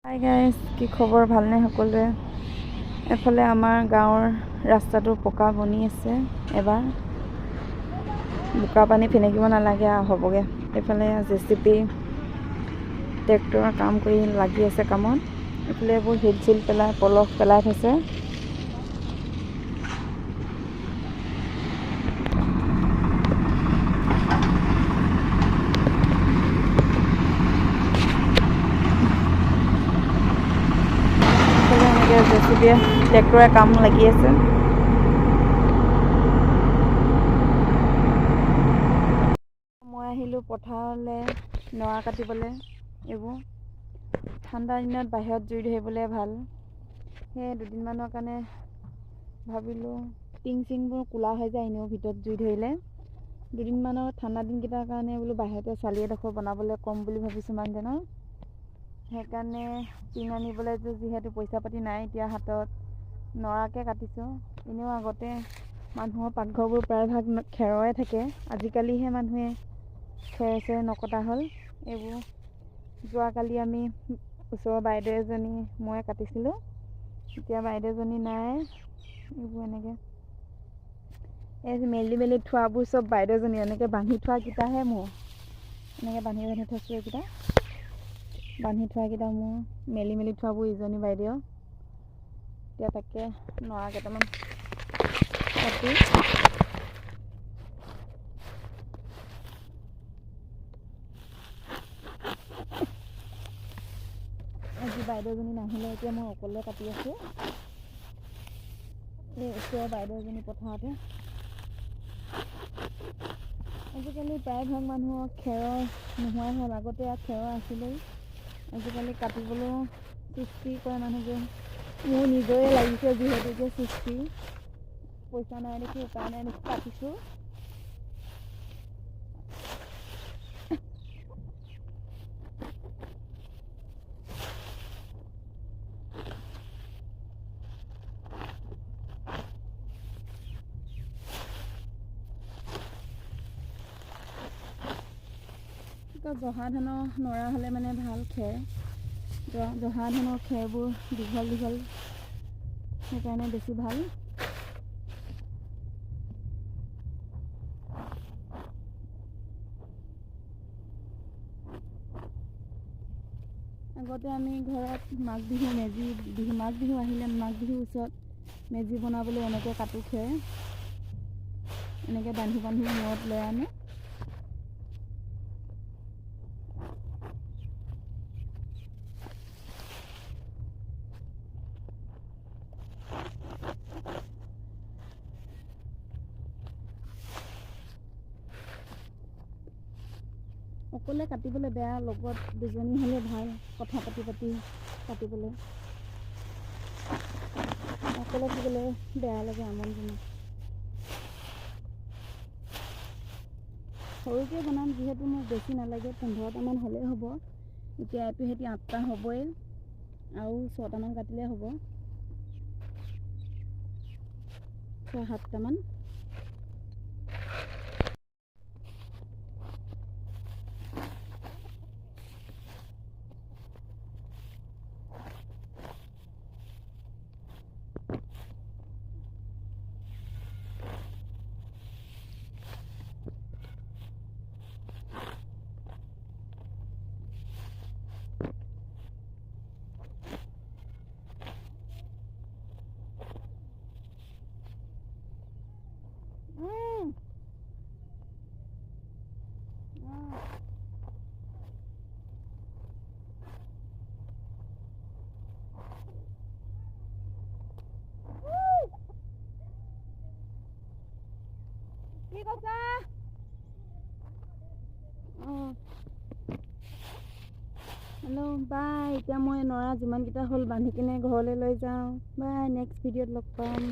Hi guys, কি খবৰ? ভালনে সকলোৰে? এফালে আমাৰ গাঁৱৰ ৰাস্তাটো পকা বনি আছে। এবাৰ বোকা পানী ফেনেকিব নালাগে আৰু হ'বগৈ। এইফালে JCB ট্ৰেক্টৰৰ কাম কৰি লাগি আছে কামত। এইফালে এইবোৰ শিল পেলাই পলস পেলাই থৈছে। JCB ট্ৰেক্টৰে কাম লাগি আছে। মই আহিলোঁ পথাৰলৈ নৰা কাটিবলৈ। এইবোৰ ঠাণ্ডা দিনত বাহিৰত জুই ধৰিবলৈ ভাল। সেই দুদিনমানৰ কাৰণে ভাবিলোঁ টিংবোৰ ক'লা হৈ যায় এনেও ভিতৰত জুই ধৰিলে। দুদিনমানৰ ঠাণ্ডা দিনকেইটাৰ কাৰণে বোলো বাহিৰতে চালি এডোখৰ বনাবলৈ ক'ম বুলি ভাবিছোঁ মানুহজনক। সেইকাৰণে টিং আনিবলৈ যিহেতু পইচা পাতি নাই এতিয়া হাতত, নৰাকে কাটিছোঁ। এনেও আগতে মানুহৰ পাকঘৰবোৰ প্ৰায়ভাগ খেৰৰে থাকে। আজিকালিহে মানুহে খেৰ নকটা হ'ল। এইবোৰ যোৱাকালি আমি ওচৰৰ বাইদেউ এজনী মই কাটিছিলোঁ। এতিয়া বাইদেউজনী নাই। এইবোৰ এনেকৈ এই মেলি থোৱাবোৰ চব বাইদেউজনী, এনেকৈ বান্ধি থোৱাকেইটাহে মোৰ। এনেকৈ বান্ধি থৈছোঁ। এইকেইটা বান্ধি থোৱাকেইটা মোৰ, মেলি থোৱাবোৰ ইজনী বাইদেউ। এতিয়া তাকে নৰা কেইটামান কাটি আজি বাইদেউজনী নাহিলে, এতিয়া মই অকলে কাটি আছোঁ। এই ওচৰৰ বাইদেউজনী পথাৰতে। আজিকালি প্ৰায়ভাগ মানুহৰ খেৰৰ নোহোৱাই হ'ল। আগতে ইয়াত খেৰৰ আছিলেই। আজিকালি কাটিবলৈও সৃষ্টি কৰে মানুহবোৰ। মোৰ নিজৰে লাগিছে যিহেতুকে সৃষ্টি, পইচা নাই দেখি উপায় নাই দেখি কাটিছোঁ। জহা ধানৰ নৰা হ'লে মানে ভাল খেৰ। জহা ধানৰ খেৰবোৰ দীঘল সেইকাৰণে বেছি ভাল। আগতে আমি ঘৰত মাঘ বিহু আহিলে মাঘ বিহুৰ ওচৰত মেজি বনাবলৈ এনেকৈ কাটো খেৰ। এনেকৈ বান্ধি মূৰত লৈ আনো। অকলে কাটিবলৈ বেয়া, লগত দুজনী হ'লে ভাল কথা পাতি কাটিবলৈ। অকলে থাকিবলৈ বেয়া লাগে, আমনিজনক। সৰুকৈ বনাম যিহেতু মোক বেছি নালাগে, 15টামান হ'লেই হ'ব। এতিয়া এইটো সৈতে 8টা হ'বই, আৰু 6টামান কাটিলে হ'ব, 6-7টামান। কি কৈছা? হেল্ল', বাই। এতিয়া মই নৰা যিমানকেইটা হ'ল বান্ধি কিনে ঘৰলৈ লৈ যাওঁ। বাই, নেক্সট ভিডিঅ'ত লগ পাম।